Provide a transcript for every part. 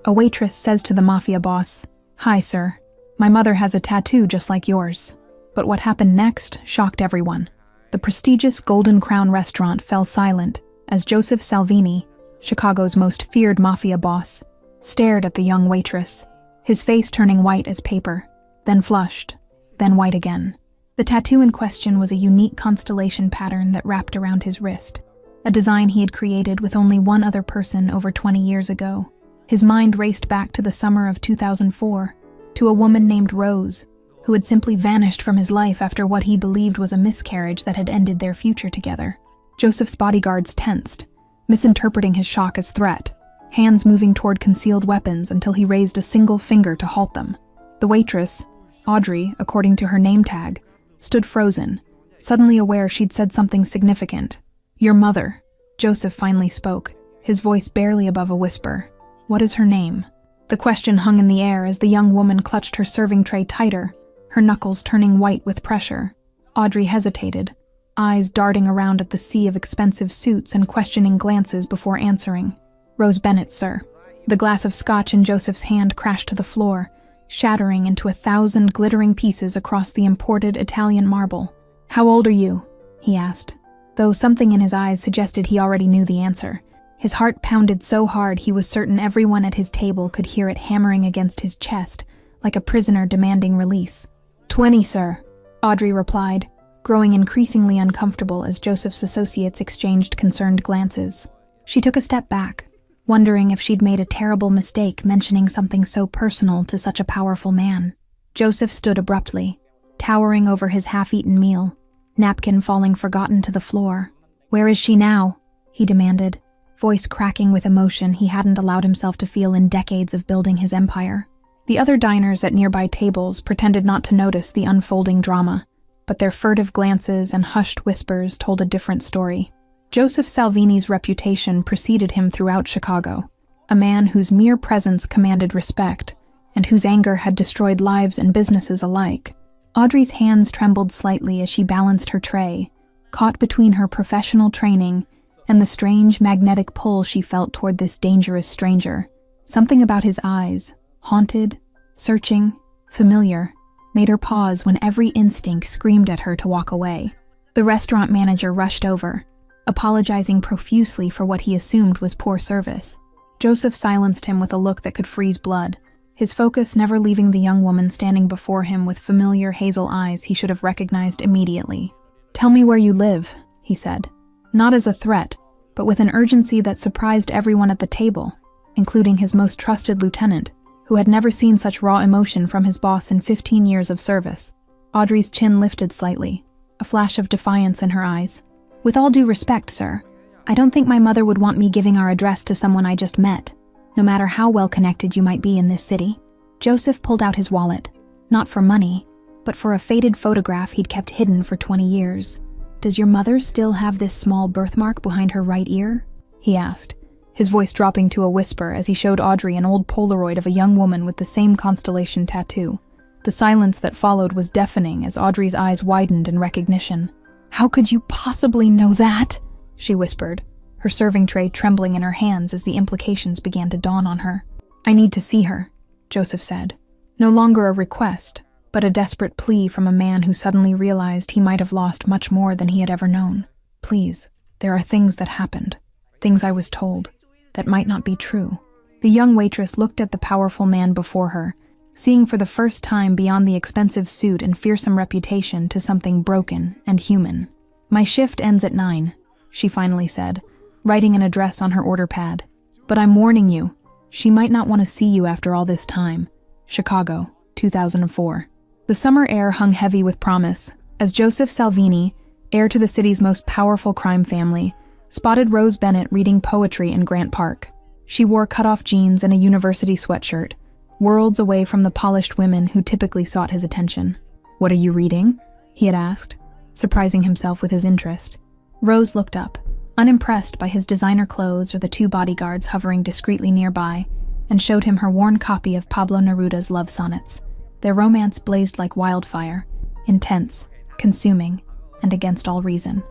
A waitress says to the Mafia boss, "Hi, sir. My mother has a tattoo just like yours." But what happened next shocked everyone. The prestigious Golden Crown restaurant fell silent as Joseph Salvini, Chicago's most feared Mafia boss, stared at the young waitress, his face turning white as paper, then flushed, then white again. The tattoo in question was a unique constellation pattern that wrapped around his wrist, a design he had created with only one other person over 20 years ago. His mind raced back to the summer of 2004, to a woman named Rose, who had simply vanished from his life after what he believed was a miscarriage that had ended their future together. Joseph's bodyguards tensed, misinterpreting his shock as threat, hands moving toward concealed weapons until he raised a single finger to halt them. The waitress, Audrey, according to her name tag, stood frozen, suddenly aware she'd said something significant. "Your mother," Joseph finally spoke, his voice barely above a whisper. "What is her name?" The question hung in the air as the young woman clutched her serving tray tighter, her knuckles turning white with pressure. Audrey hesitated, eyes darting around at the sea of expensive suits and questioning glances before answering. "Rose Bennett, sir." The glass of scotch in Joseph's hand crashed to the floor, shattering into 1,000 glittering pieces across the imported Italian marble. "How old are you?" he asked, though something in his eyes suggested he already knew the answer. His heart pounded so hard he was certain everyone at his table could hear it hammering against his chest, like a prisoner demanding release. 20, sir," Audrey replied, growing increasingly uncomfortable as Joseph's associates exchanged concerned glances. She took a step back, wondering if she'd made a terrible mistake mentioning something so personal to such a powerful man. Joseph stood abruptly, towering over his half-eaten meal, napkin falling forgotten to the floor. "Where is she now?" he demanded, voice cracking with emotion he hadn't allowed himself to feel in decades of building his empire. The other diners at nearby tables pretended not to notice the unfolding drama, but their furtive glances and hushed whispers told a different story. Joseph Salvini's reputation preceded him throughout Chicago, a man whose mere presence commanded respect, and whose anger had destroyed lives and businesses alike. Audrey's hands trembled slightly as she balanced her tray, caught between her professional training and the strange magnetic pull she felt toward this dangerous stranger. Something about his eyes, haunted, searching, familiar, made her pause when every instinct screamed at her to walk away. The restaurant manager rushed over, apologizing profusely for what he assumed was poor service. Joseph silenced him with a look that could freeze blood, his focus never leaving the young woman standing before him with familiar hazel eyes he should have recognized immediately. "Tell me where you live," he said, not as a threat, but with an urgency that surprised everyone at the table, including his most trusted lieutenant, who had never seen such raw emotion from his boss in 15 years of service. Audrey's chin lifted slightly, a flash of defiance in her eyes. "With all due respect, sir, I don't think my mother would want me giving our address to someone I just met, no matter how well connected you might be in this city." Joseph pulled out his wallet, not for money, but for a faded photograph he'd kept hidden for 20 years. "Does your mother still have this small birthmark behind her right ear?" he asked, his voice dropping to a whisper as he showed Audrey an old Polaroid of a young woman with the same constellation tattoo. The silence that followed was deafening as Audrey's eyes widened in recognition. "How could you possibly know that?" she whispered, her serving tray trembling in her hands as the implications began to dawn on her. "I need to see her," Joseph said, no longer a request, but a desperate plea from a man who suddenly realized he might have lost much more than he had ever known. "Please, there are things that happened, things I was told, that might not be true." The young waitress looked at the powerful man before her, seeing for the first time beyond the expensive suit and fearsome reputation to something broken and human. "My shift ends at 9, she finally said, writing an address on her order pad. "But I'm warning you, she might not want to see you after all this time. Chicago, 2004. The summer air hung heavy with promise, as Joseph Salvini, heir to the city's most powerful crime family, spotted Rose Bennett reading poetry in Grant Park. She wore cut-off jeans and a university sweatshirt, worlds away from the polished women who typically sought his attention. "What are you reading?" he had asked, surprising himself with his interest. Rose looked up, unimpressed by his designer clothes or the two bodyguards hovering discreetly nearby, and showed him her worn copy of Pablo Neruda's love sonnets. Their romance blazed like wildfire, intense, consuming, and against all reason.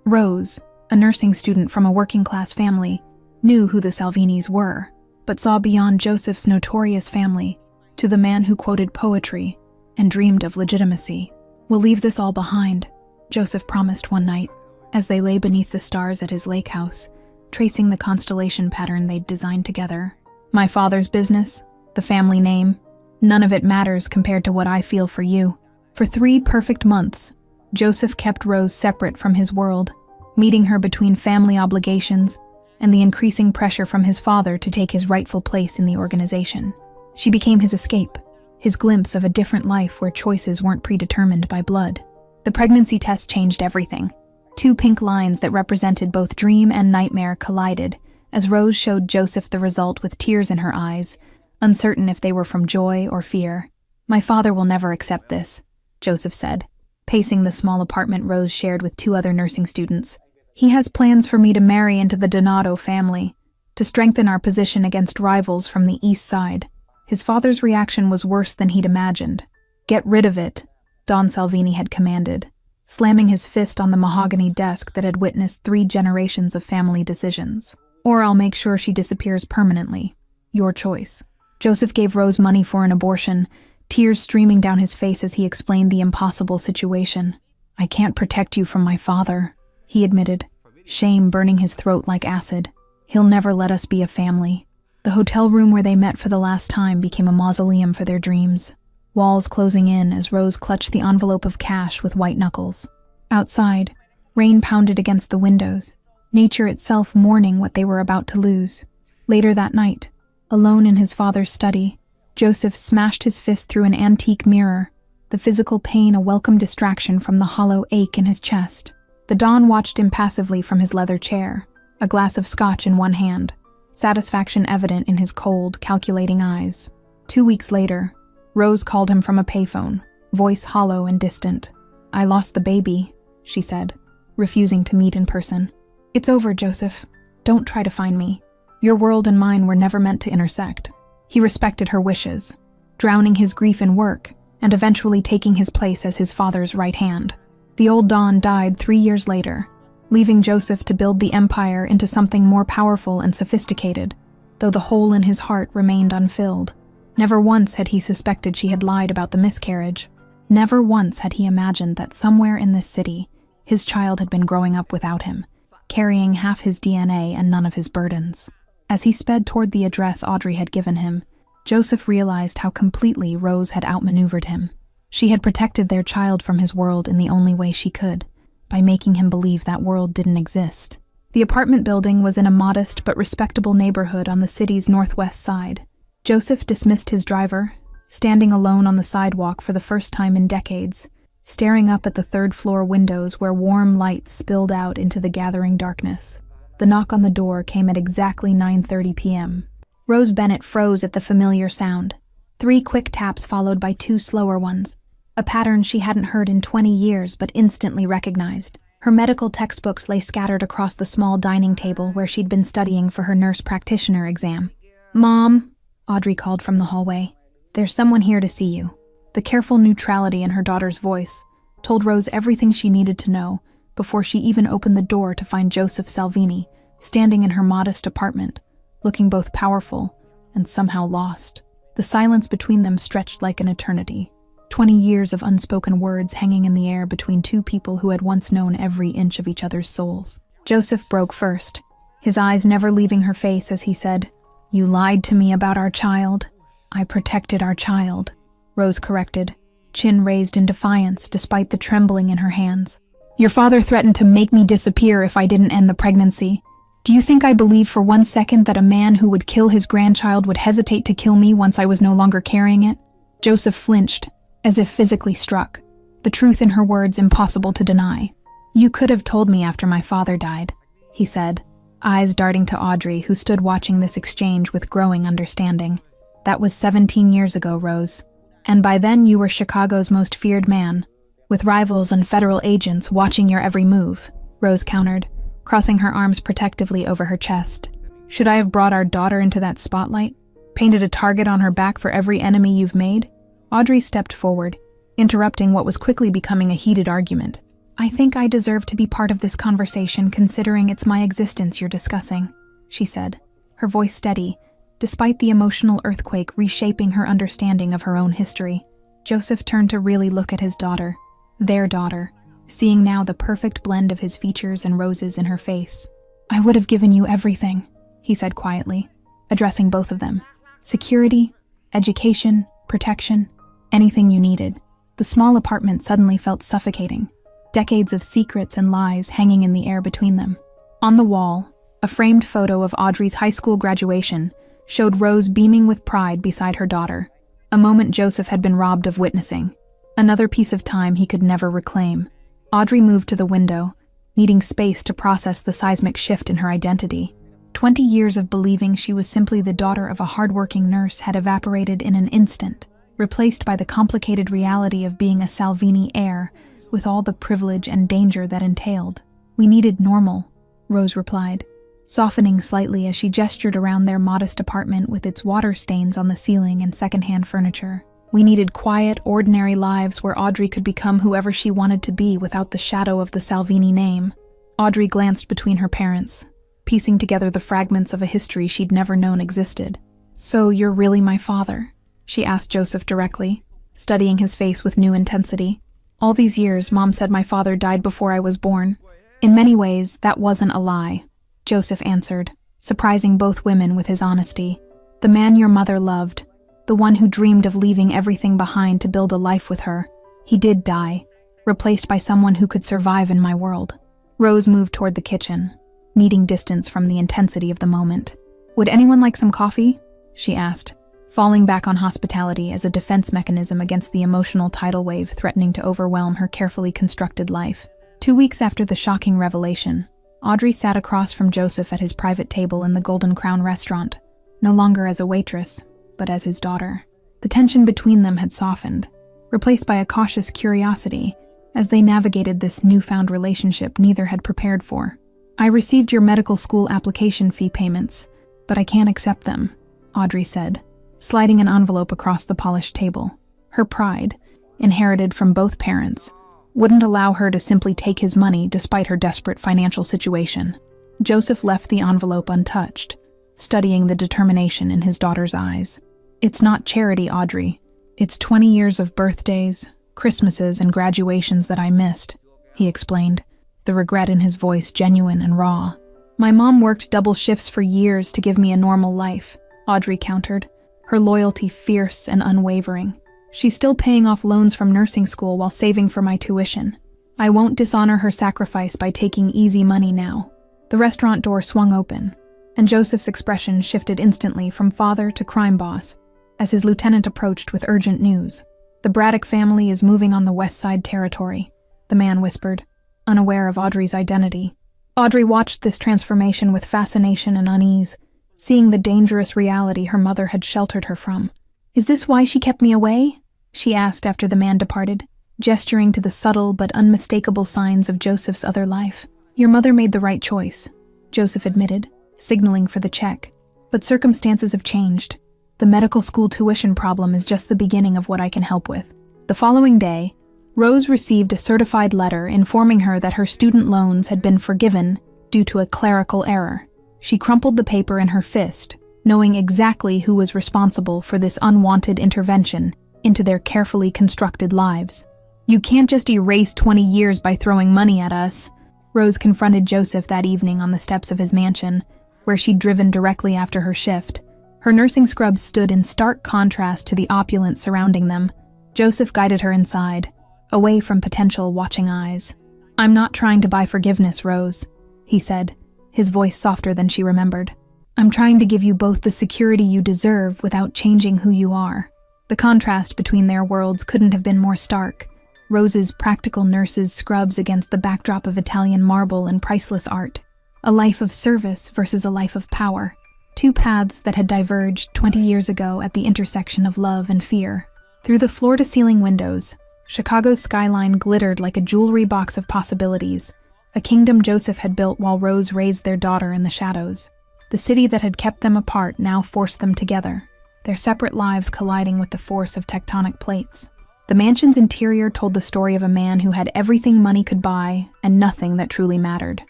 Rose, a nursing student from a working-class family, knew who the Salvinis were. but saw beyond Joseph's notorious family to the man who quoted poetry and dreamed of legitimacy. "We'll leave this all behind," Joseph promised one night, as they lay beneath the stars at his lake house, tracing the constellation pattern they'd designed together. "My father's business, the family name, none of it matters compared to what I feel for you." For 3 perfect months, Joseph kept Rose separate from his world, meeting her between family obligations and the increasing pressure from his father to take his rightful place in the organization. She became his escape, his glimpse of a different life where choices weren't predetermined by blood. The pregnancy test changed everything. 2 pink lines that represented both dream and nightmare collided as Rose showed Joseph the result with tears in her eyes, uncertain if they were from joy or fear. "My father will never accept this," Joseph said, pacing the small apartment Rose shared with 2 other nursing students. "He has plans for me to marry into the Donato family, to strengthen our position against rivals from the east side." His father's reaction was worse than he'd imagined. "Get rid of it," Don Salvini had commanded, slamming his fist on the mahogany desk that had witnessed 3 generations of family decisions. "Or I'll make sure she disappears permanently. Your choice." Joseph gave Rose money for an abortion, tears streaming down his face as he explained the impossible situation. "I can't protect you from my father," he admitted, shame burning his throat like acid. "He'll never let us be a family." The hotel room where they met for the last time became a mausoleum for their dreams, walls closing in as Rose clutched the envelope of cash with white knuckles. Outside, rain pounded against the windows, nature itself mourning what they were about to lose. Later that night, alone in his father's study, Joseph smashed his fist through an antique mirror, the physical pain a welcome distraction from the hollow ache in his chest. The Don watched impassively from his leather chair, a glass of scotch in one hand, satisfaction evident in his cold, calculating eyes. 2 weeks later, Rose called him from a payphone, voice hollow and distant. "I lost the baby," she said, refusing to meet in person. "It's over, Joseph. Don't try to find me. Your world and mine were never meant to intersect." He respected her wishes, drowning his grief in work and eventually taking his place as his father's right hand. The old Don died 3 years later, leaving Joseph to build the empire into something more powerful and sophisticated, though the hole in his heart remained unfilled. Never once had he suspected she had lied about the miscarriage. Never once had he imagined that somewhere in this city, his child had been growing up without him, carrying half his DNA and none of his burdens. As he sped toward the address Audrey had given him, Joseph realized how completely Rose had outmaneuvered him. She had protected their child from his world in the only way she could, by making him believe that world didn't exist. The apartment building was in a modest but respectable neighborhood on the city's northwest side. Joseph dismissed his driver, standing alone on the sidewalk for the first time in decades, staring up at the 3rd-floor windows where warm light spilled out into the gathering darkness. The knock on the door came at exactly 9:30 p.m. Rose Bennett froze at the familiar sound. 3 quick taps followed by 2 slower ones, a pattern she hadn't heard in 20 years but instantly recognized. Her medical textbooks lay scattered across the small dining table where she'd been studying for her nurse practitioner exam. "Mom," Audrey called from the hallway. "There's someone here to see you." The careful neutrality in her daughter's voice told Rose everything she needed to know before she even opened the door to find Joseph Salvini standing in her modest apartment, looking both powerful and somehow lost. The silence between them stretched like an eternity. 20 years of unspoken words hanging in the air between 2 people who had once known every inch of each other's souls. Joseph broke first, his eyes never leaving her face as he said, "You lied to me about our child." "I protected our child," Rose corrected, chin raised in defiance despite the trembling in her hands. "Your father threatened to make me disappear if I didn't end the pregnancy. Do you think I believed for 1 second that a man who would kill his grandchild would hesitate to kill me once I was no longer carrying it?" Joseph flinched, as if physically struck, the truth in her words impossible to deny. "You could have told me after my father died," he said, eyes darting to Audrey, who stood watching this exchange with growing understanding. "That was 17 years ago, Rose. And by then you were Chicago's most feared man, with rivals and federal agents watching your every move," Rose countered, crossing her arms protectively over her chest. "Should I have brought our daughter into that spotlight? Painted a target on her back for every enemy you've made?" Audrey stepped forward, interrupting what was quickly becoming a heated argument. "I think I deserve to be part of this conversation considering it's my existence you're discussing," she said, her voice steady, Despite the emotional earthquake reshaping her understanding of her own history, Joseph turned to really look at his daughter, their daughter, seeing now the perfect blend of his features and Rose's in her face. "I would have given you everything," he said quietly, addressing both of them. "Security, education, protection, anything you needed." The small apartment suddenly felt suffocating, decades of secrets and lies hanging in the air between them. On the wall, a framed photo of Audrey's high school graduation showed Rose beaming with pride beside her daughter, a moment Joseph had been robbed of witnessing, another piece of time he could never reclaim. Audrey moved to the window, needing space to process the seismic shift in her identity. 20 years of believing she was simply the daughter of a hardworking nurse had evaporated in an instant, replaced by the complicated reality of being a Salvini heir with all the privilege and danger that entailed. "We needed normal," Rose replied, softening slightly as she gestured around their modest apartment with its water stains on the ceiling and secondhand furniture. "We needed quiet, ordinary lives where Audrey could become whoever she wanted to be without the shadow of the Salvini name." Audrey glanced between her parents, piecing together the fragments of a history she'd never known existed. "So you're really my father?" she asked Joseph directly, studying his face with new intensity. "All these years, Mom said my father died before I was born." "In many ways, that wasn't a lie," Joseph answered, surprising both women with his honesty. "The man your mother loved, the one who dreamed of leaving everything behind to build a life with her, he did die, replaced by someone who could survive in my world." Rose moved toward the kitchen, needing distance from the intensity of the moment. "Would anyone like some coffee?" she asked, falling back on hospitality as a defense mechanism against the emotional tidal wave threatening to overwhelm her carefully constructed life. 2 weeks after the shocking revelation, Audrey sat across from Joseph at his private table in the Golden Crown restaurant, no longer as a waitress, but as his daughter. The tension between them had softened, replaced by a cautious curiosity as they navigated this newfound relationship neither had prepared for. "I received your medical school application fee payments, but I can't accept them," Audrey said, sliding an envelope across the polished table. Her pride, inherited from both parents, wouldn't allow her to simply take his money despite her desperate financial situation. Joseph left the envelope untouched, studying the determination in his daughter's eyes. "It's not charity, Audrey. It's 20 years of birthdays, Christmases, and graduations that I missed," he explained, the regret in his voice genuine and raw. "My mom worked double shifts for years to give me a normal life," Audrey countered, her loyalty fierce and unwavering. "She's still paying off loans from nursing school while saving for my tuition. I won't dishonor her sacrifice by taking easy money now." The restaurant door swung open, and Joseph's expression shifted instantly from father to crime boss as his lieutenant approached with urgent news. "The Braddock family is moving on the West Side territory," the man whispered, unaware of Audrey's identity. Audrey watched this transformation with fascination and unease, seeing the dangerous reality her mother had sheltered her from. "Is this why she kept me away?" she asked after the man departed, gesturing to the subtle but unmistakable signs of Joseph's other life. "Your mother made the right choice," Joseph admitted, signaling for the check. "But circumstances have changed. The medical school tuition problem is just the beginning of what I can help with." The following day, Rose received a certified letter informing her that her student loans had been forgiven due to a clerical error. She crumpled the paper in her fist, knowing exactly who was responsible for this unwanted intervention into their carefully constructed lives. "You can't just erase 20 years by throwing money at us," Rose confronted Joseph that evening on the steps of his mansion, where she'd driven directly after her shift. Her nursing scrubs stood in stark contrast to the opulence surrounding them. Joseph guided her inside, away from potential watching eyes. "I'm not trying to buy forgiveness, Rose," he said, his voice softer than she remembered. "I'm trying to give you both the security you deserve without changing who you are." The contrast between their worlds couldn't have been more stark. Rose's practical nurse's scrubs against the backdrop of Italian marble and priceless art. A life of service versus a life of power. Two paths that had diverged 20 years ago at the intersection of love and fear. Through the floor-to-ceiling windows, Chicago's skyline glittered like a jewelry box of possibilities, a kingdom Joseph had built while Rose raised their daughter in the shadows. The city that had kept them apart now forced them together, their separate lives colliding with the force of tectonic plates. The mansion's interior told the story of a man who had everything money could buy and nothing that truly mattered.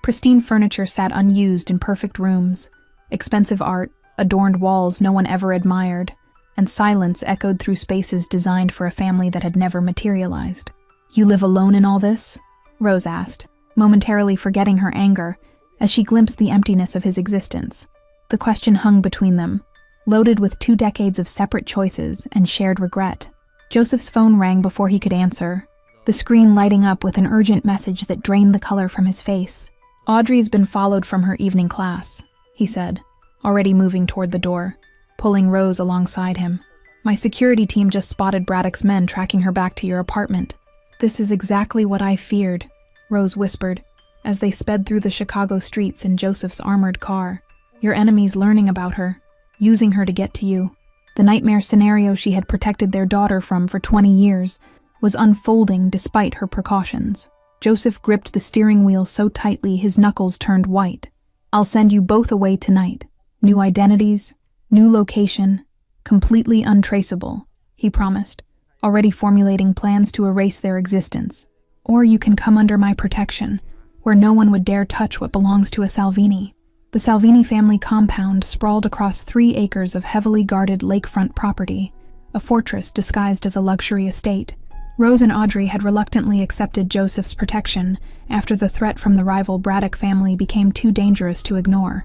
Pristine furniture sat unused in perfect rooms, expensive art, adorned walls no one ever admired, and silence echoed through spaces designed for a family that had never materialized. "You live alone in all this?" Rose asked, momentarily forgetting her anger as she glimpsed the emptiness of his existence. The question hung between them, loaded with 2 decades of separate choices and shared regret. Joseph's phone rang before he could answer, the screen lighting up with an urgent message that drained the color from his face. "Audrey's been followed from her evening class," he said, already moving toward the door, pulling Rose alongside him. "My security team just spotted Braddock's men tracking her back to your apartment." "This is exactly what I feared," Rose whispered, as they sped through the Chicago streets in Joseph's armored car. "Your enemy's learning about her, using her to get to you." The nightmare scenario she had protected their daughter from for 20 years was unfolding despite her precautions. Joseph gripped the steering wheel so tightly his knuckles turned white. "I'll send you both away tonight. New identities, new location, completely untraceable," he promised, already formulating plans to erase their existence. "Or you can come under my protection, where no one would dare touch what belongs to a Salvini." The Salvini family compound sprawled across 3 acres of heavily guarded lakefront property, a fortress disguised as a luxury estate. Rose and Audrey had reluctantly accepted Joseph's protection after the threat from the rival Braddock family became too dangerous to ignore.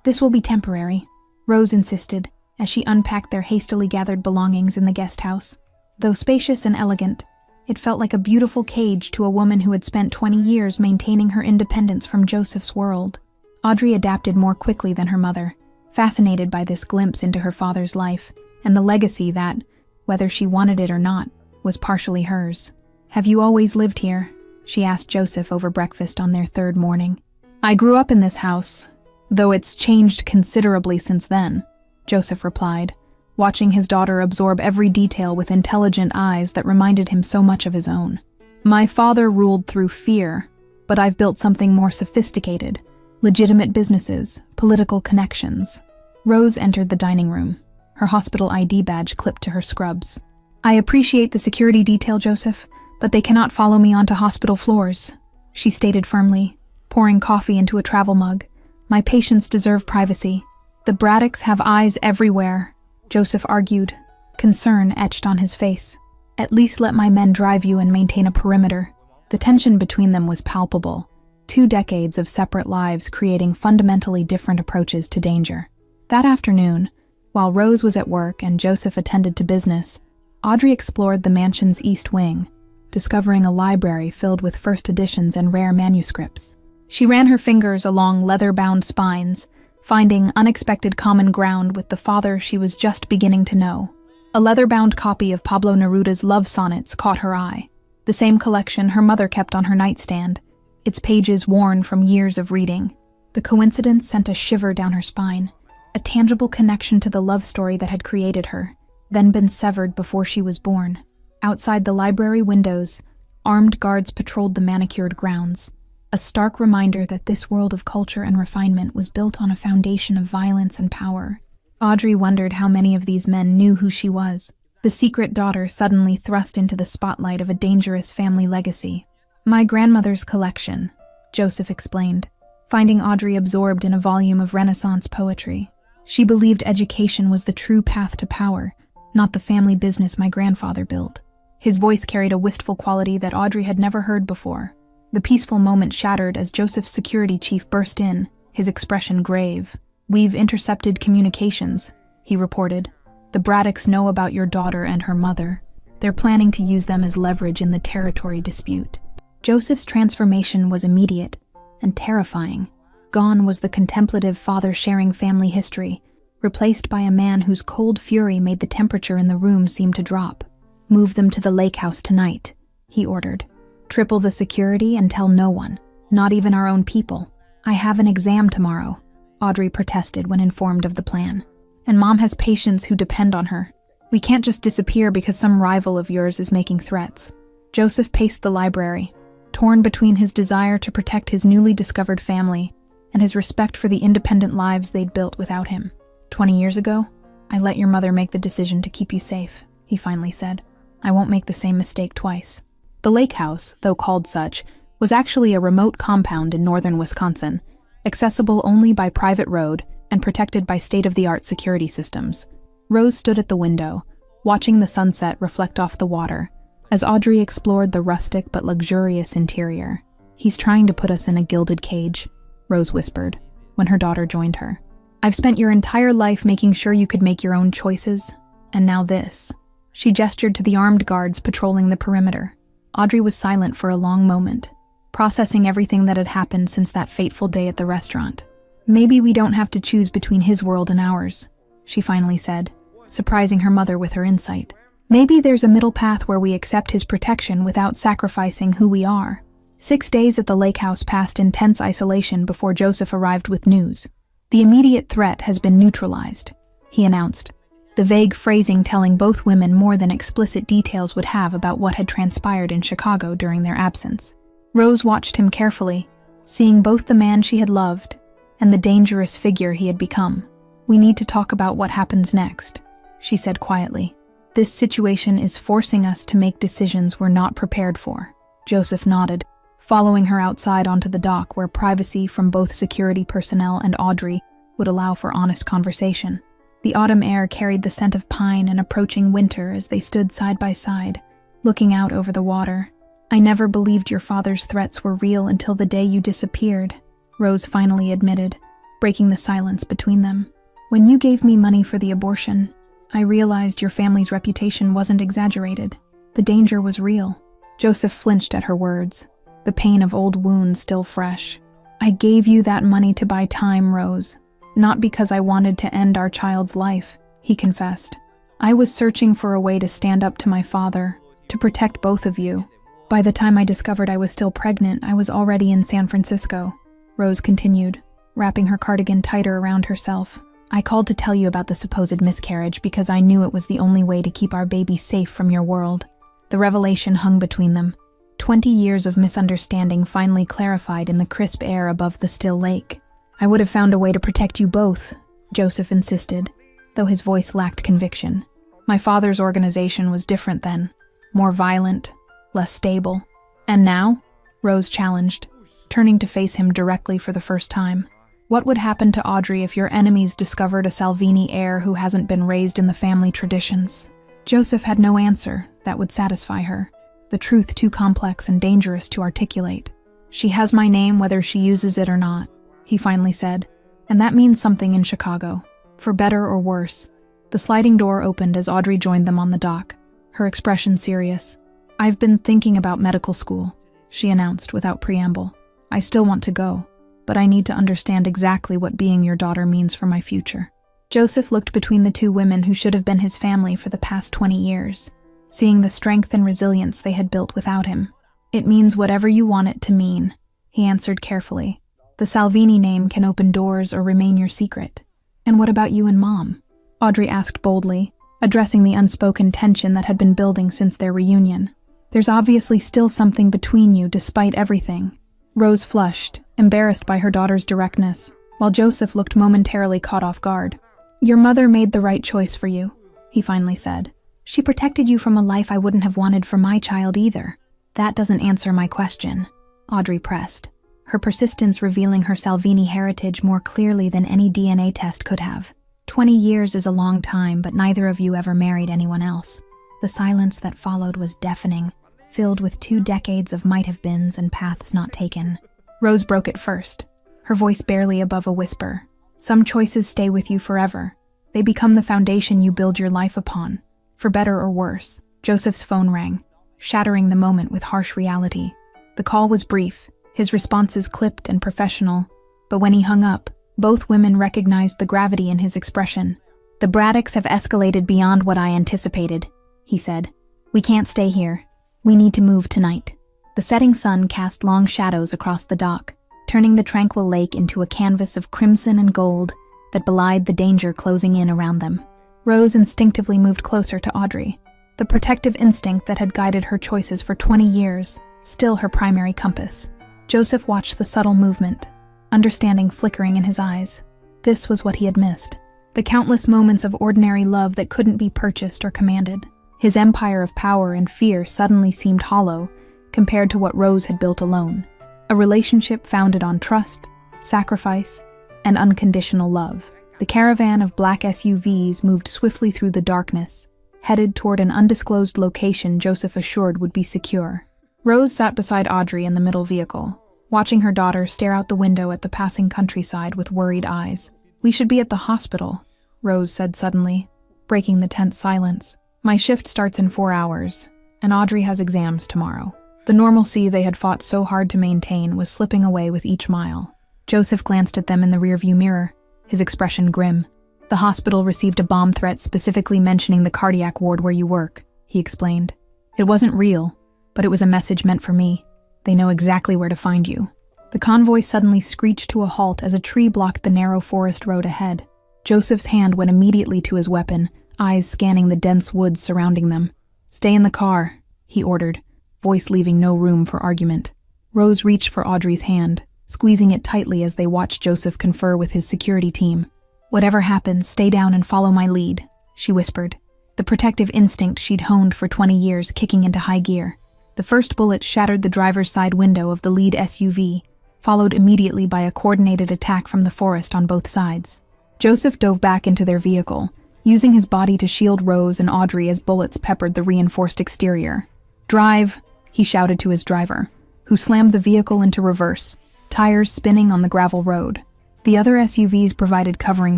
"This will be temporary," Rose insisted, as she unpacked their hastily gathered belongings in the guest house. Though spacious and elegant, it felt like a beautiful cage to a woman who had spent 20 years maintaining her independence from Joseph's world. Audrey adapted more quickly than her mother, fascinated by this glimpse into her father's life and the legacy that, whether she wanted it or not, was partially hers. "Have you always lived here?" she asked Joseph over breakfast on their 3rd morning. "I grew up in this house, though it's changed considerably since then," Joseph replied, watching his daughter absorb every detail with intelligent eyes that reminded him so much of his own. "My father ruled through fear, but I've built something more sophisticated. Legitimate businesses, political connections." Rose entered the dining room, her hospital ID badge clipped to her scrubs. "I appreciate the security detail, Joseph, but they cannot follow me onto hospital floors," she stated firmly, pouring coffee into a travel mug. "My patients deserve privacy." "The Braddocks have eyes everywhere," Joseph argued, concern etched on his face. "At least let my men drive you and maintain a perimeter." The tension between them was palpable. 2 decades of separate lives creating fundamentally different approaches to danger. That afternoon, while Rose was at work and Joseph attended to business, Audrey explored the mansion's east wing, discovering a library filled with first editions and rare manuscripts. She ran her fingers along leather-bound spines, finding unexpected common ground with the father she was just beginning to know. A leather-bound copy of Pablo Neruda's love sonnets caught her eye, the same collection her mother kept on her nightstand, its pages worn from years of reading. The coincidence sent a shiver down her spine, a tangible connection to the love story that had created her, then been severed before she was born. Outside the library windows, armed guards patrolled the manicured grounds, a stark reminder that this world of culture and refinement was built on a foundation of violence and power. Audrey wondered how many of these men knew who she was, the secret daughter suddenly thrust into the spotlight of a dangerous family legacy. "My grandmother's collection," Joseph explained, finding Audrey absorbed in a volume of Renaissance poetry. She believed education was the true path to power, not the family business my grandfather built. His voice carried a wistful quality that Audrey had never heard before. The peaceful moment shattered as Joseph's security chief burst in, his expression grave. "We've intercepted communications," he reported. "The Braddocks know about your daughter and her mother. They're planning to use them as leverage in the territory dispute." Joseph's transformation was immediate and terrifying. Gone was the contemplative father sharing family history, replaced by a man whose cold fury made the temperature in the room seem to drop. "Move them to the lake house tonight," he ordered. "Triple the security and tell no one, not even our own people." "I have an exam tomorrow," Audrey protested when informed of the plan. "And Mom has patients who depend on her. We can't just disappear because some rival of yours is making threats." Joseph paced the library, torn between his desire to protect his newly discovered family and his respect for the independent lives they'd built without him. 20 years ago, I let your mother make the decision to keep you safe," he finally said. "I won't make the same mistake twice." The lake house, though called such, was actually a remote compound in northern Wisconsin, accessible only by private road and protected by state-of-the-art security systems. Rose stood at the window, watching the sunset reflect off the water, as Audrey explored the rustic but luxurious interior. "He's trying to put us in a gilded cage," Rose whispered, when her daughter joined her. "I've spent your entire life making sure you could make your own choices, and now this." She gestured to the armed guards patrolling the perimeter. Audrey was silent for a long moment, processing everything that had happened since that fateful day at the restaurant. "Maybe we don't have to choose between his world and ours," she finally said, surprising her mother with her insight. "Maybe there's a middle path where we accept his protection without sacrificing who we are." 6 days at the lake house passed in tense isolation before Joseph arrived with news. "The immediate threat has been neutralized," he announced, the vague phrasing telling both women more than explicit details would have about what had transpired in Chicago during their absence. Rose watched him carefully, seeing both the man she had loved and the dangerous figure he had become. "We need to talk about what happens next," she said quietly. "This situation is forcing us to make decisions we're not prepared for." Joseph nodded, following her outside onto the dock where privacy from both security personnel and Audrey would allow for honest conversation. The autumn air carried the scent of pine and approaching winter as they stood side by side, looking out over the water. "I never believed your father's threats were real until the day you disappeared," Rose finally admitted, breaking the silence between them. "When you gave me money for the abortion, I realized your family's reputation wasn't exaggerated. The danger was real." Joseph flinched at her words, the pain of old wounds still fresh. "I gave you that money to buy time, Rose. Not because I wanted to end our child's life," he confessed. "I was searching for a way to stand up to my father, to protect both of you. By the time I discovered I was still pregnant, I was already in San Francisco," Rose continued, wrapping her cardigan tighter around herself. "I called to tell you about the supposed miscarriage because I knew it was the only way to keep our baby safe from your world." The revelation hung between them. 20 years of misunderstanding finally clarified in the crisp air above the still lake. "I would have found a way to protect you both," Joseph insisted, though his voice lacked conviction. "My father's organization was different then, more violent, less stable." "And now?" Rose challenged, turning to face him directly for the first time. "What would happen to Audrey if your enemies discovered a Salvini heir who hasn't been raised in the family traditions?" Joseph had no answer that would satisfy her, the truth too complex and dangerous to articulate. "She has my name whether she uses it or not," he finally said, "and that means something in Chicago, for better or worse." The sliding door opened as Audrey joined them on the dock, her expression serious. "I've been thinking about medical school," she announced without preamble. "I still want to go, but I need to understand exactly what being your daughter means for my future." Joseph looked between the two women who should have been his family for the past 20 years, seeing the strength and resilience they had built without him. "It means whatever you want it to mean," he answered carefully. "The Salvini name can open doors or remain your secret." "And what about you and Mom?" Audrey asked boldly, addressing the unspoken tension that had been building since their reunion. "There's obviously still something between you despite everything." Rose flushed, embarrassed by her daughter's directness, while Joseph looked momentarily caught off guard. "Your mother made the right choice for you," he finally said. "She protected you from a life I wouldn't have wanted for my child either." "That doesn't answer my question," Audrey pressed, her persistence revealing her Salvini heritage more clearly than any DNA test could have. 20 years is a long time, but neither of you ever married anyone else." The silence that followed was deafening, filled with 2 decades of might-have-beens and paths not taken. Rose broke it first, her voice barely above a whisper. "Some choices stay with you forever. They become the foundation you build your life upon, for better or worse." Joseph's phone rang, shattering the moment with harsh reality. The call was brief, his responses clipped and professional, but when he hung up, both women recognized the gravity in his expression. "The Braddocks have escalated beyond what I anticipated," he said. "We can't stay here. We need to move tonight." The setting sun cast long shadows across the dock, turning the tranquil lake into a canvas of crimson and gold that belied the danger closing in around them. Rose instinctively moved closer to Audrey, the protective instinct that had guided her choices for 20 years, still her primary compass. Joseph watched the subtle movement, understanding flickering in his eyes. This was what he had missed. The countless moments of ordinary love that couldn't be purchased or commanded. His empire of power and fear suddenly seemed hollow compared to what Rose had built alone. A relationship founded on trust, sacrifice, and unconditional love. The caravan of black SUVs moved swiftly through the darkness, headed toward an undisclosed location Joseph assured would be secure. Rose sat beside Audrey in the middle vehicle, watching her daughter stare out the window at the passing countryside with worried eyes. "We should be at the hospital," Rose said suddenly, breaking the tense silence. "My shift starts in 4 hours, and Audrey has exams tomorrow." The normalcy they had fought so hard to maintain was slipping away with each mile. Joseph glanced at them in the rearview mirror, his expression grim. "The hospital received a bomb threat specifically mentioning the cardiac ward where you work," he explained. "It wasn't real, but it was a message meant for me. They know exactly where to find you." The convoy suddenly screeched to a halt as a tree blocked the narrow forest road ahead. Joseph's hand went immediately to his weapon, eyes scanning the dense woods surrounding them. "Stay in the car," he ordered, voice leaving no room for argument. Rose reached for Audrey's hand, squeezing it tightly as they watched Joseph confer with his security team. "Whatever happens, stay down and follow my lead," she whispered, the protective instinct she'd honed for 20 years kicking into high gear. The first bullet shattered the driver's side window of the lead SUV, followed immediately by a coordinated attack from the forest on both sides. Joseph dove back into their vehicle, using his body to shield Rose and Audrey as bullets peppered the reinforced exterior. "Drive," he shouted to his driver, who slammed the vehicle into reverse, tires spinning on the gravel road. The other SUVs provided covering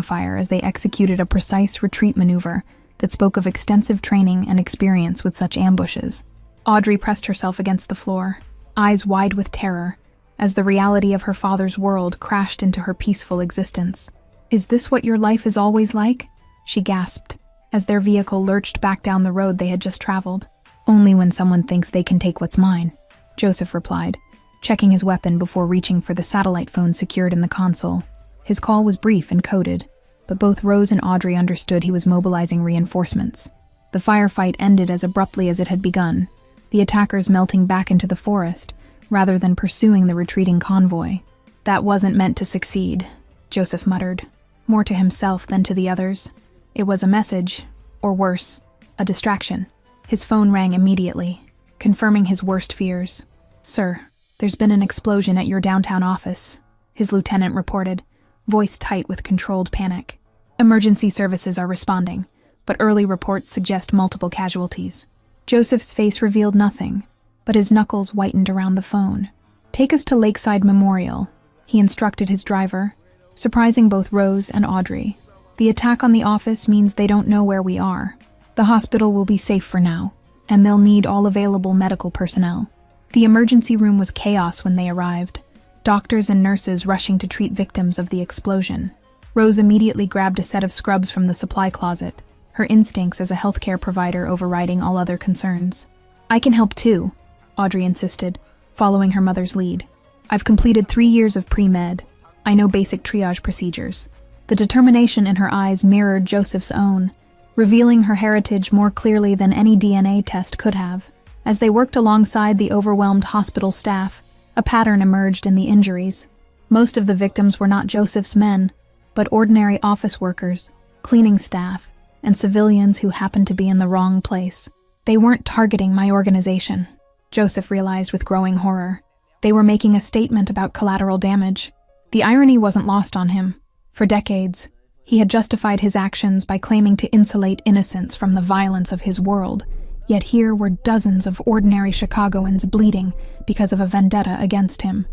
fire as they executed a precise retreat maneuver that spoke of extensive training and experience with such ambushes. Audrey pressed herself against the floor, eyes wide with terror, as the reality of her father's world crashed into her peaceful existence. "Is this what your life is always like?" she gasped, as their vehicle lurched back down the road they had just traveled. "Only when someone thinks they can take what's mine," Joseph replied, checking his weapon before reaching for the satellite phone secured in the console. His call was brief and coded, but both Rose and Audrey understood he was mobilizing reinforcements. The firefight ended as abruptly as it had begun, the attackers melting back into the forest, rather than pursuing the retreating convoy. "That wasn't meant to succeed," Joseph muttered, more to himself than to the others. It was a message, or worse, a distraction. His phone rang immediately, confirming his worst fears. "Sir, there's been an explosion at your downtown office," his lieutenant reported, voice tight with controlled panic. "Emergency services are responding, but early reports suggest multiple casualties." Joseph's face revealed nothing, but his knuckles whitened around the phone. "Take us to Lakeside Memorial," he instructed his driver, surprising both Rose and Audrey. "The attack on the office means they don't know where we are. The hospital will be safe for now, and they'll need all available medical personnel." The emergency room was chaos when they arrived, doctors and nurses rushing to treat victims of the explosion. Rose immediately grabbed a set of scrubs from the supply closet, her instincts as a healthcare provider overriding all other concerns. "I can help too," Audrey insisted, following her mother's lead. "I've completed 3 years of pre-med. I know basic triage procedures." The determination in her eyes mirrored Joseph's own, revealing her heritage more clearly than any DNA test could have. As they worked alongside the overwhelmed hospital staff, a pattern emerged in the injuries. Most of the victims were not Joseph's men, but ordinary office workers, cleaning staff, and civilians who happened to be in the wrong place. They weren't targeting my organization, Joseph realized with growing horror. They were making a statement about collateral damage. The irony wasn't lost on him. For decades, he had justified his actions by claiming to insulate innocents from the violence of his world, yet here were dozens of ordinary Chicagoans bleeding because of a vendetta against him.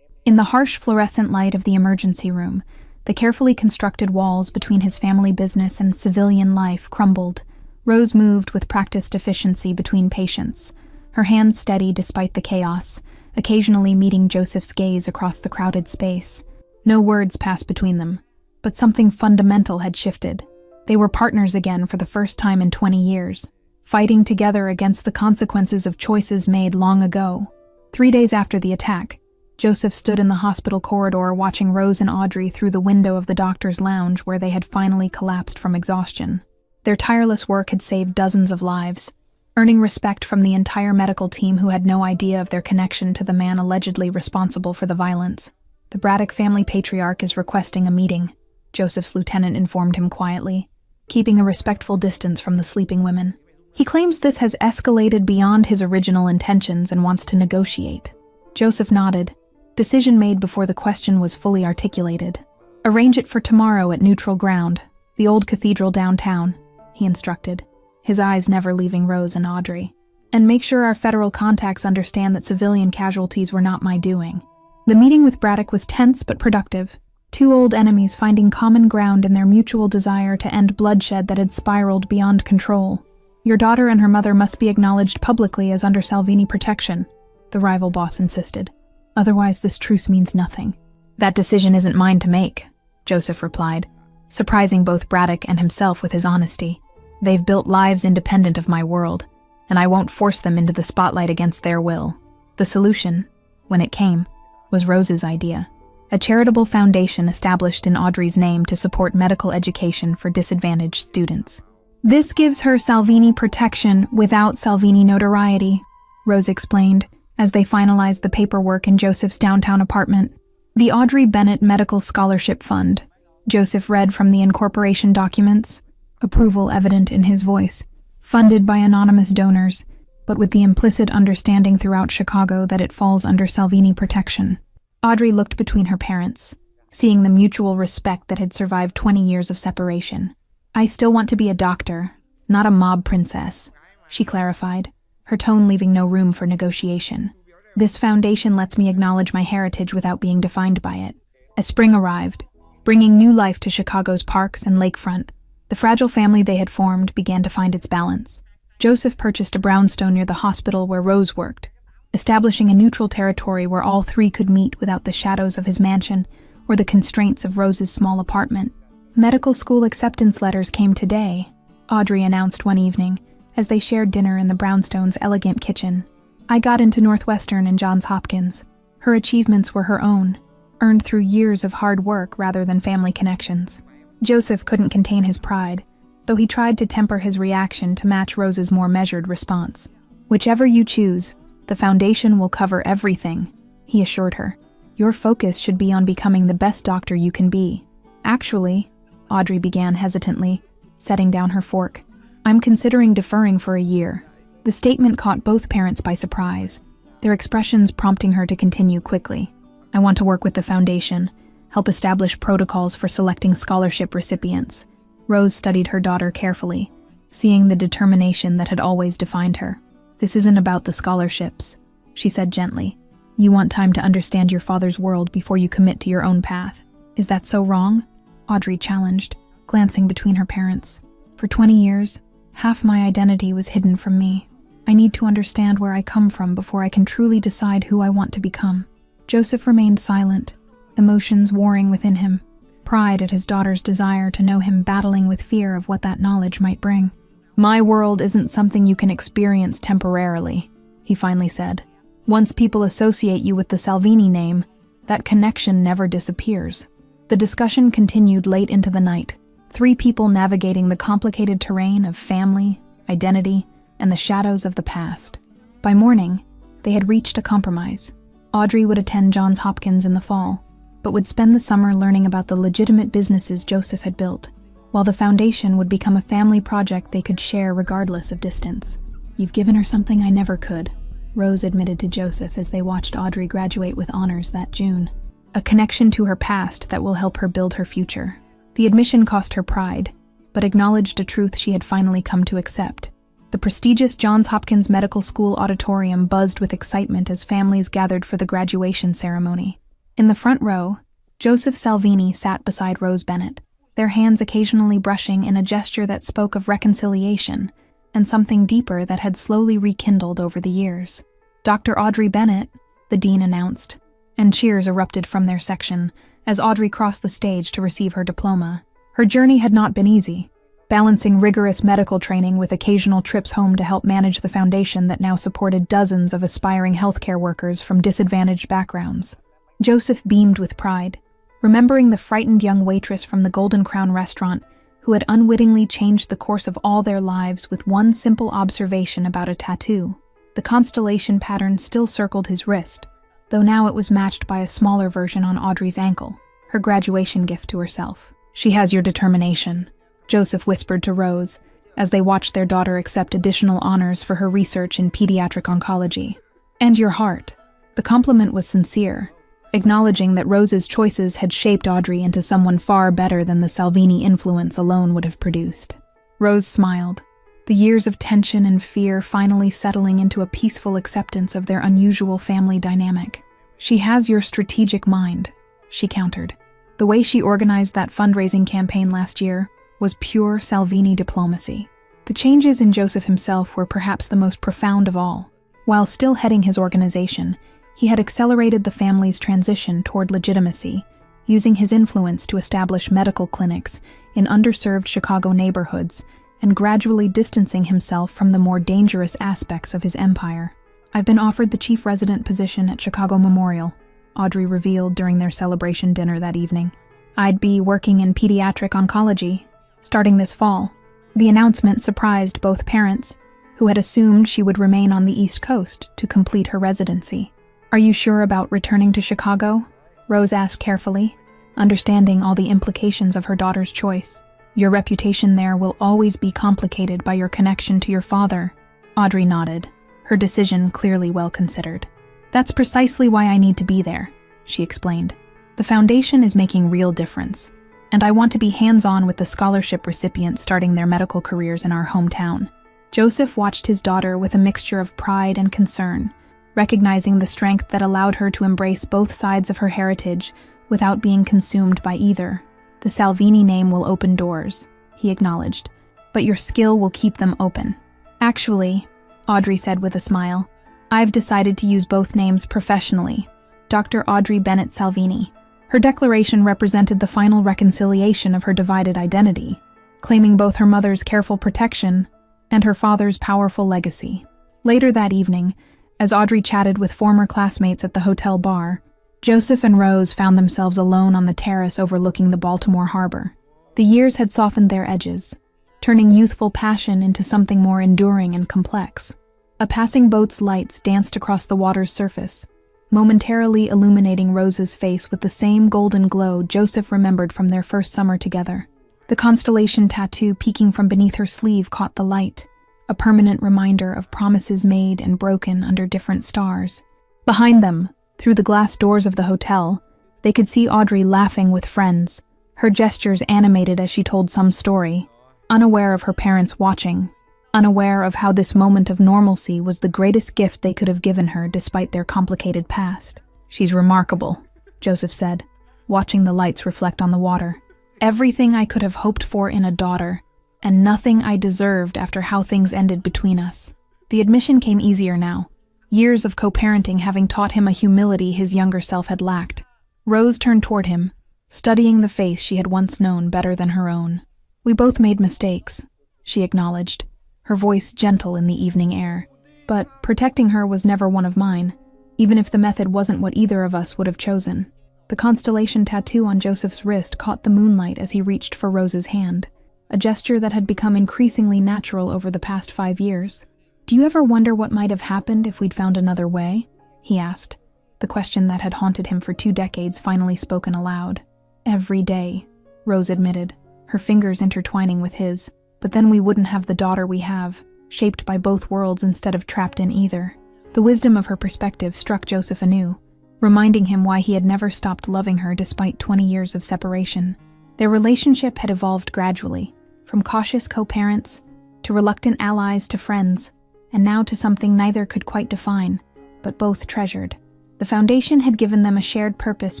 In the harsh fluorescent light of the emergency room, the carefully constructed walls between his family business and civilian life crumbled. Rose moved with practiced efficiency between patients, her hands steady despite the chaos, occasionally meeting Joseph's gaze across the crowded space. No words passed between them, but something fundamental had shifted. They were partners again for the first time in 20 years, fighting together against the consequences of choices made long ago. 3 days after the attack, Joseph stood in the hospital corridor watching Rose and Audrey through the window of the doctor's lounge where they had finally collapsed from exhaustion. Their tireless work had saved dozens of lives, earning respect from the entire medical team who had no idea of their connection to the man allegedly responsible for the violence. "The Braddock family patriarch is requesting a meeting," Joseph's lieutenant informed him quietly, keeping a respectful distance from the sleeping women. "He claims this has escalated beyond his original intentions and wants to negotiate." Joseph nodded, Decision made before the question was fully articulated. Arrange it for tomorrow at neutral ground, the old cathedral downtown, he instructed, his eyes never leaving Rose and Audrey. And make sure our federal contacts understand that civilian casualties were not my doing. The meeting with Braddock was tense but productive, two old enemies finding common ground in their mutual desire to end bloodshed that had spiraled beyond control. Your daughter and her mother must be acknowledged publicly as under Salvini protection, the rival boss insisted. Otherwise, this truce means nothing. That decision isn't mine to make, Joseph replied, surprising both Braddock and himself with his honesty. They've built lives independent of my world, and I won't force them into the spotlight against their will. The solution, when it came, was Rose's idea. A charitable foundation established in Audrey's name to support medical education for disadvantaged students. This gives her Salvini protection without Salvini notoriety, Rose explained, as they finalized the paperwork in Joseph's downtown apartment. The Audrey Bennett Medical Scholarship Fund, Joseph read from the incorporation documents, approval evident in his voice, funded by anonymous donors, but with the implicit understanding throughout Chicago that it falls under Salvini protection. Audrey looked between her parents, seeing the mutual respect that had survived 20 years of separation. I still want to be a doctor, not a mob princess, she clarified, her tone leaving no room for negotiation. This foundation lets me acknowledge my heritage without being defined by it. As spring arrived, bringing new life to Chicago's parks and lakefront, the fragile family they had formed began to find its balance. Joseph purchased a brownstone near the hospital where Rose worked, establishing a neutral territory where all three could meet without the shadows of his mansion or the constraints of Rose's small apartment. Medical school acceptance letters came today, Audrey announced one evening, as they shared dinner in the brownstone's elegant kitchen. I got into Northwestern and Johns Hopkins. Her achievements were her own, earned through years of hard work rather than family connections. Joseph couldn't contain his pride, though he tried to temper his reaction to match Rose's more measured response. Whichever you choose, the foundation will cover everything, he assured her. Your focus should be on becoming the best doctor you can be. Actually, Audrey began hesitantly, setting down her fork, I'm considering deferring for a year. The statement caught both parents by surprise, their expressions prompting her to continue quickly. I want to work with the foundation, help establish protocols for selecting scholarship recipients. Rose studied her daughter carefully, seeing the determination that had always defined her. This isn't about the scholarships, she said gently. You want time to understand your father's world before you commit to your own path. Is that so wrong? Audrey challenged, glancing between her parents. For 20 years, half my identity was hidden from me. I need to understand where I come from before I can truly decide who I want to become. Joseph remained silent, emotions warring within him, pride at his daughter's desire to know him battling with fear of what that knowledge might bring. My world isn't something you can experience temporarily, he finally said. Once people associate you with the Salvini name, that connection never disappears. The discussion continued late into the night, three people navigating the complicated terrain of family, identity, and the shadows of the past. By morning, they had reached a compromise. Audrey would attend Johns Hopkins in the fall, but would spend the summer learning about the legitimate businesses Joseph had built, while the foundation would become a family project they could share regardless of distance. You've given her something I never could, Rose admitted to Joseph as they watched Audrey graduate with honors that June. A connection to her past that will help her build her future. The admission cost her pride, but acknowledged a truth she had finally come to accept. The prestigious Johns Hopkins Medical School auditorium buzzed with excitement as families gathered for the graduation ceremony. In the front row, Joseph Salvini sat beside Rose Bennett, their hands occasionally brushing in a gesture that spoke of reconciliation and something deeper that had slowly rekindled over the years. Dr. Audrey Bennett, the dean announced, and cheers erupted from their section as Audrey crossed the stage to receive her diploma. Her journey had not been easy, balancing rigorous medical training with occasional trips home to help manage the foundation that now supported dozens of aspiring healthcare workers from disadvantaged backgrounds. Joseph beamed with pride, remembering the frightened young waitress from the Golden Crown restaurant who had unwittingly changed the course of all their lives with one simple observation about a tattoo. The constellation pattern still circled his wrist, though now it was matched by a smaller version on Audrey's ankle, her graduation gift to herself. She has your determination, Joseph whispered to Rose as they watched their daughter accept additional honors for her research in pediatric oncology. And your heart. The compliment was sincere, acknowledging that Rose's choices had shaped Audrey into someone far better than the Salvini influence alone would have produced. Rose smiled, the years of tension and fear finally settling into a peaceful acceptance of their unusual family dynamic. "She has your strategic mind," she countered. The way she organized that fundraising campaign last year was pure Salvini diplomacy. The changes in Joseph himself were perhaps the most profound of all. While still heading his organization, he had accelerated the family's transition toward legitimacy, using his influence to establish medical clinics in underserved Chicago neighborhoods and gradually distancing himself from the more dangerous aspects of his empire. "I've been offered the chief resident position at Chicago Memorial," Audrey revealed during their celebration dinner that evening. "I'd be working in pediatric oncology, starting this fall." The announcement surprised both parents, who had assumed she would remain on the East Coast to complete her residency. "Are you sure about returning to Chicago?" Rose asked carefully, understanding all the implications of her daughter's choice. "Your reputation there will always be complicated by your connection to your father." Audrey nodded, her decision clearly well considered. "That's precisely why I need to be there," she explained. "The foundation is making real difference, and I want to be hands-on with the scholarship recipients starting their medical careers in our hometown." Joseph watched his daughter with a mixture of pride and concern, recognizing the strength that allowed her to embrace both sides of her heritage without being consumed by either. "The Salvini name will open doors," he acknowledged, "but your skill will keep them open." "Actually," Audrey said with a smile, "I've decided to use both names professionally. Dr. Audrey Bennett Salvini." Her declaration represented the final reconciliation of her divided identity, claiming both her mother's careful protection and her father's powerful legacy. Later that evening, as Audrey chatted with former classmates at the hotel bar, Joseph and Rose found themselves alone on the terrace overlooking the Baltimore harbor. The years had softened their edges, turning youthful passion into something more enduring and complex. A passing boat's lights danced across the water's surface, momentarily illuminating Rose's face with the same golden glow Joseph remembered from their first summer together. The constellation tattoo peeking from beneath her sleeve caught the light, a permanent reminder of promises made and broken under different stars. Behind them, through the glass doors of the hotel, they could see Audrey laughing with friends, her gestures animated as she told some story, unaware of her parents watching, unaware of how this moment of normalcy was the greatest gift they could have given her despite their complicated past. "She's remarkable," Joseph said, watching the lights reflect on the water. "Everything I could have hoped for in a daughter, and nothing I deserved after how things ended between us." The admission came easier now, years of co-parenting having taught him a humility his younger self had lacked. Rose turned toward him, studying the face she had once known better than her own. "We both made mistakes," she acknowledged, her voice gentle in the evening air. "But protecting her was never one of mine, even if the method wasn't what either of us would have chosen." The constellation tattoo on Joseph's wrist caught the moonlight as he reached for Rose's hand, a gesture that had become increasingly natural over the past 5 years. "Do you ever wonder what might have happened if we'd found another way?" he asked, the question that had haunted him for 2 decades finally spoken aloud. "Every day," Rose admitted, her fingers intertwining with his. "But then we wouldn't have the daughter we have, shaped by both worlds instead of trapped in either." The wisdom of her perspective struck Joseph anew, reminding him why he had never stopped loving her despite 20 years of separation. Their relationship had evolved gradually, from cautious co-parents to reluctant allies to friends, and now to something neither could quite define, but both treasured. The foundation had given them a shared purpose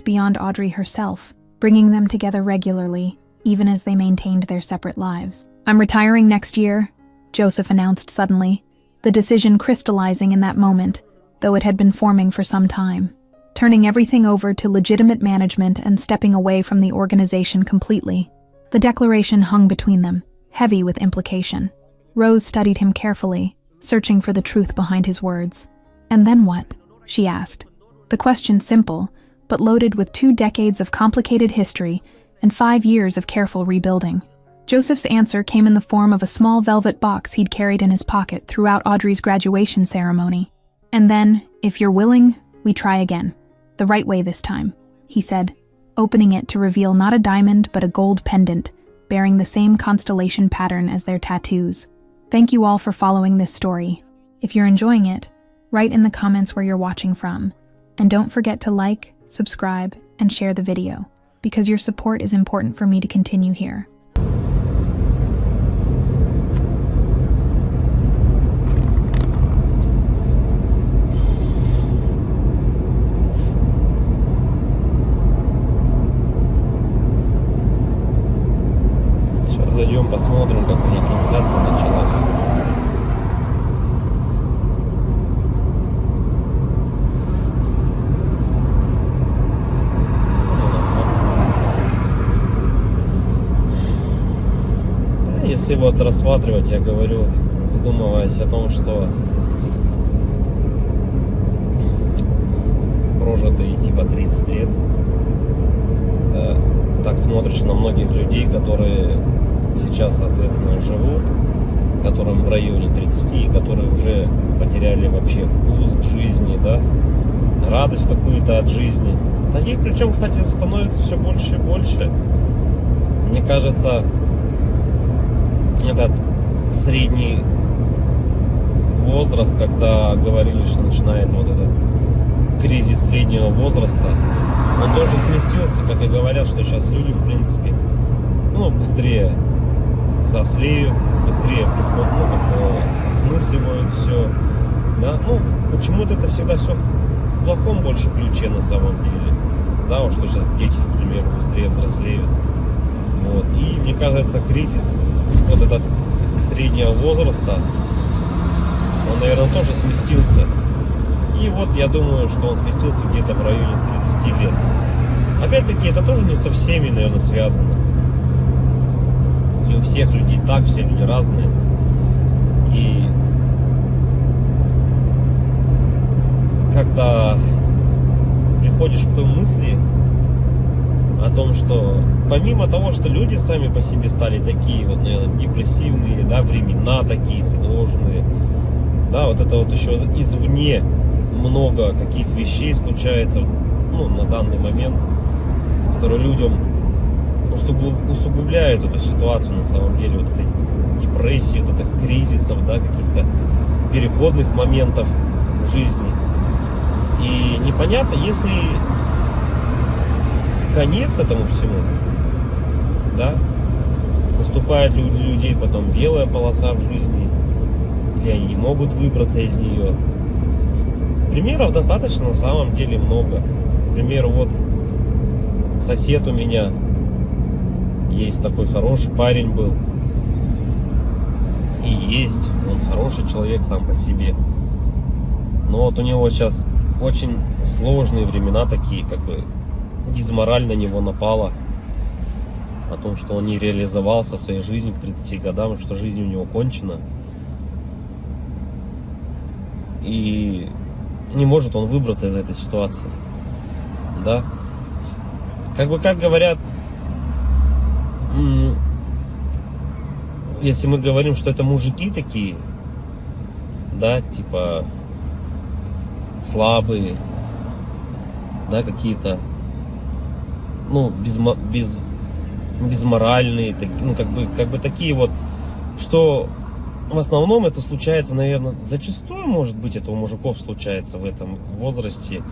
beyond Audrey herself, bringing them together regularly, even as they maintained their separate lives. "I'm retiring next year," Joseph announced suddenly, the decision crystallizing in that moment, though it had been forming for some time. Turning everything over to legitimate management and stepping away from the organization completely. The declaration hung between them, heavy with implication. Rose studied him carefully, searching for the truth behind his words. "And then what?" she asked. The question simple, but loaded with 2 decades of complicated history and 5 years of careful rebuilding. Joseph's answer came in the form of a small velvet box he'd carried in his pocket throughout Audrey's graduation ceremony. "And then, if you're willing, we try again. The right way this time," he said, opening it to reveal not a diamond but a gold pendant, bearing the same constellation pattern as their tattoos. Thank you all for following this story. If you're enjoying it, write in the comments where you're watching from. And don't forget to like, subscribe, and share the video, because your support is important for me to continue here. Сейчас зайдем, посмотрим, как у них трансляция началась. Если вот рассматривать, я говорю, задумываясь о том, что прожитые типа 30 лет, так смотришь на многих людей, которые сейчас, соответственно, живут, которым в районе 30, которые уже потеряли вообще вкус к жизни, да, радость какую-то от жизни. Таких, причем, кстати, становится все больше и больше. Мне кажется, этот средний возраст, когда говорили, что начинается вот этот кризис среднего возраста, он тоже сместился, как и говорят, что сейчас люди, в принципе, быстрее взрослеют, быстрее осмысливают все, да, почему-то это всегда все в плохом больше ключе на самом деле, да, вот что сейчас дети, к примеру, быстрее взрослеют, вот, и мне кажется, кризис вот этот среднего возраста, он, наверное, тоже сместился. И вот я думаю, что он сместился где-то в районе 30 лет. Опять-таки, это тоже не со всеми, наверное, связано. Не у всех людей так, все люди разные. И когда приходишь к той мысли о том, что помимо того, что люди сами по себе стали такие вот, наверное, депрессивные, да, времена такие сложные, да, вот это вот еще извне много каких вещей случается, на данный момент, которые людям усугубляют эту ситуацию на самом деле, вот этой депрессии, вот этих кризисов, да, каких-то переходных моментов в жизни. И непонятно, если конец этому всему, да, наступает у людей потом белая полоса в жизни, или они не могут выбраться из нее. Примеров достаточно на самом деле много. К примеру, вот сосед у меня есть такой хороший парень был, и есть, он хороший человек сам по себе, но вот у него сейчас очень сложные времена такие, как бы дизмораль на него напала о том, что он не реализовался в своей жизни к 30 годам, что жизнь у него кончена. И не может он выбраться из этой ситуации. Да? Как говорят, если мы говорим, что это мужики такие, да, типа слабые, да, какие-то, безморальные, как бы такие вот, что в основном это случается, наверное, зачастую, может быть, это у мужиков случается в этом возрасте,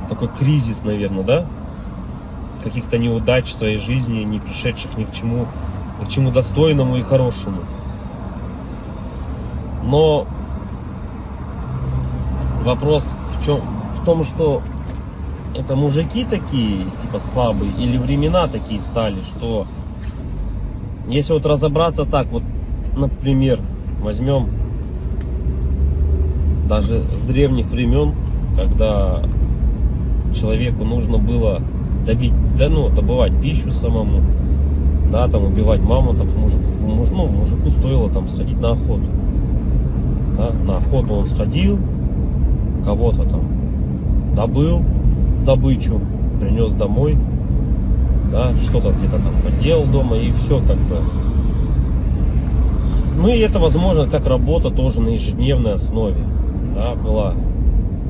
такой кризис, наверное, да, каких-то неудач в своей жизни, не пришедших ни к чему достойному и хорошему. Но вопрос в том, что это мужики такие, типа слабые, или времена такие стали, что если вот разобраться так, вот, например, возьмем даже с древних времен, когда человеку нужно было добывать пищу самому, да, там убивать мамонтов, мужику стоило там сходить на охоту, да, на охоту он сходил, кого-то там добыл добычу, принес домой, да, что-то где-то там поделал дома, и все как бы. И это возможно как работа тоже на ежедневной основе, да, была.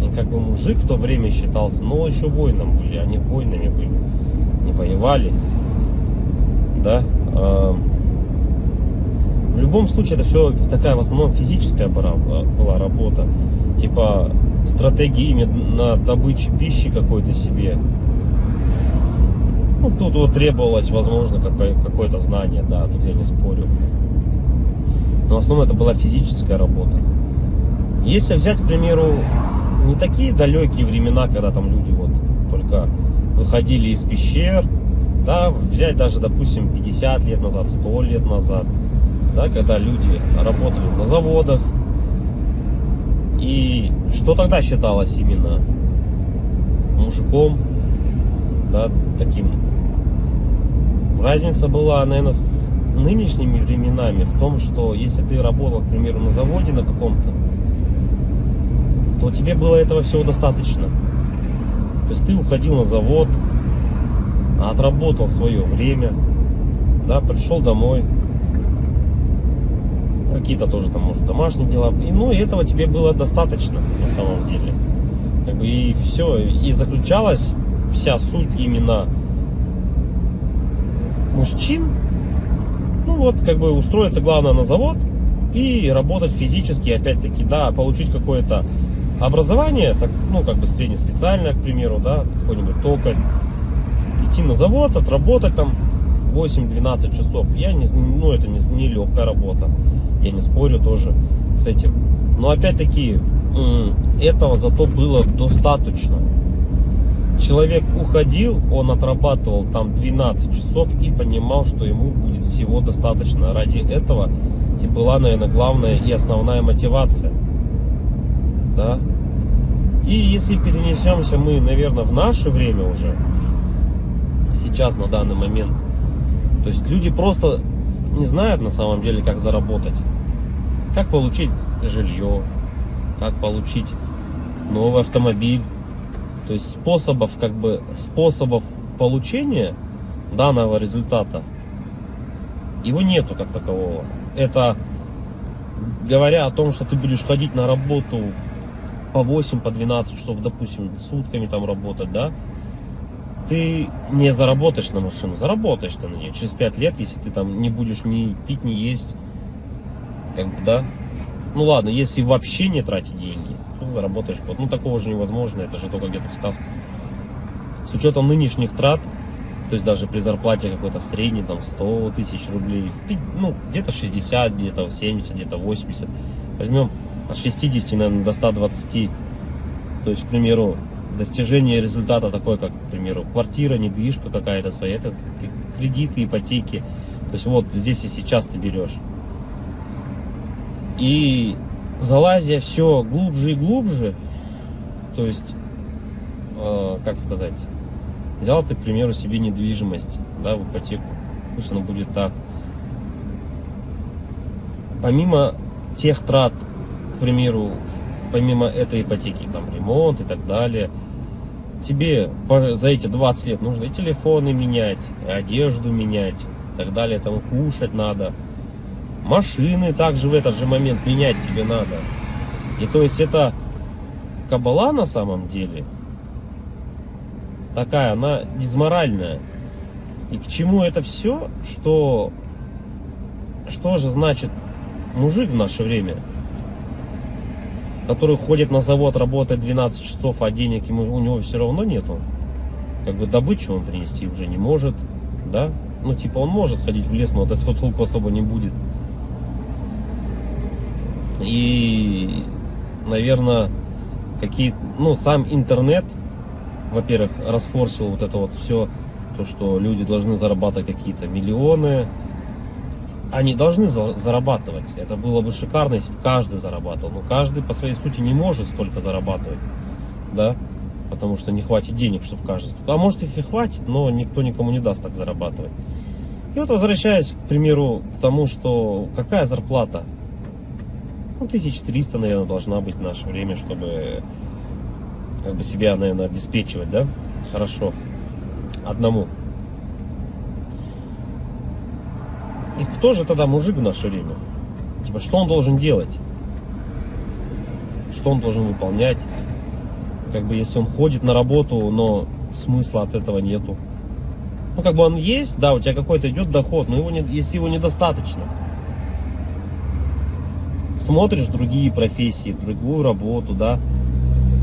И как бы мужик в то время считался, еще воином были, они воинами были, не воевали, да. В любом случае это все такая в основном физическая была работа, типа стратегии на добыче пищи какой-то себе. Ну, тут вот требовалось, возможно, какое-то знание, да, тут я не спорю. Но в основном это была физическая работа. Если взять, к примеру, не такие далекие времена, когда там люди вот только выходили из пещер, да, взять даже, допустим, 50 лет назад, 100 лет назад, да, когда люди работали на заводах, и что тогда считалось именно мужиком, да, таким. Разница была, наверное, с нынешними временами в том, что если ты работал, к примеру, на заводе на каком-то, то тебе было этого всего достаточно. То есть ты уходил на завод, отработал свое время, да, пришел домой, какие-то тоже там, может, домашние дела, и, ну, и этого тебе было достаточно на самом деле. Как бы, и все, и заключалась вся суть именно мужчин, ну вот, как бы устроиться главное на завод и работать физически, опять-таки, да, получить какое-то образование, так, ну, как бы среднеспециальное, к примеру, да, какой-нибудь токарь, идти на завод, отработать там 8-12 часов. Ну, это не легкая работа, я не спорю тоже с этим. Но опять-таки, этого зато было достаточно. Человек уходил, он отрабатывал там 12 часов и понимал, что ему будет всего достаточно. Ради этого и была, наверное, главная и основная мотивация. Да? И если перенесемся мы, наверное, в наше время уже, сейчас, на данный момент, то есть люди просто не знают на самом деле, как заработать. Как получить жилье, как получить новый автомобиль. То есть способов получения данного результата его нету как такового. Это говоря о том, что ты будешь ходить на работу по 8, по 12 часов, допустим, сутками там работать, да, ты не заработаешь на машину, заработаешь ты на нее через 5 лет, если ты там не будешь ни пить, ни есть, как бы, да. Ну ладно, если вообще не тратить деньги, то заработаешь. Ну, такого же невозможно, это же только где-то в сказках. С учетом нынешних трат, то есть даже при зарплате какой-то средней, там 100 тысяч рублей, ну, где-то 60, где-то 70, где-то 80. Возьмем от 60, наверное, до 120. То есть, к примеру, достижение результата такой, как, к примеру, квартира, недвижка какая-то своя, это кредиты, ипотеки. То есть вот здесь и сейчас ты берешь. И залазя все глубже и глубже, то есть, как сказать, взял ты, к примеру, себе недвижимость, да, в ипотеку, пусть она будет так. Помимо тех трат, к примеру, помимо этой ипотеки, там, ремонт и так далее, тебе за эти 20 лет нужно и телефоны менять, и одежду менять, и так далее, там, кушать надо. Машины также в этот же момент менять тебе надо. И то есть это кабала на самом деле такая, она дизморальная. И к чему это все? Что же значит мужик в наше время, который ходит на завод, работает 12 часов, а денег у него все равно нету? Как бы добычу он принести уже не может, да? Ну типа он может сходить в лес, но от этого толку особо не будет. И, наверное, сам интернет, во-первых, расфорсил вот это вот все, то, что люди должны зарабатывать какие-то миллионы. Они должны зарабатывать. Это было бы шикарно, если бы каждый зарабатывал. Но каждый по своей сути не может столько зарабатывать, да, потому что не хватит денег, чтобы каждый. А может их и хватит, но никто никому не даст так зарабатывать. И вот возвращаясь, к примеру, к тому, что какая зарплата? 1300, наверное, должна быть в наше время, чтобы как бы себя, наверное, обеспечивать, да? Хорошо. Одному. И кто же тогда мужик в наше время? Типа, что он должен делать? Что он должен выполнять? Как бы, если он ходит на работу, но смысла от этого нету. Ну, как бы он есть, да, у тебя какой-то идет доход, но если его недостаточно. Смотришь другие профессии, другую работу, да,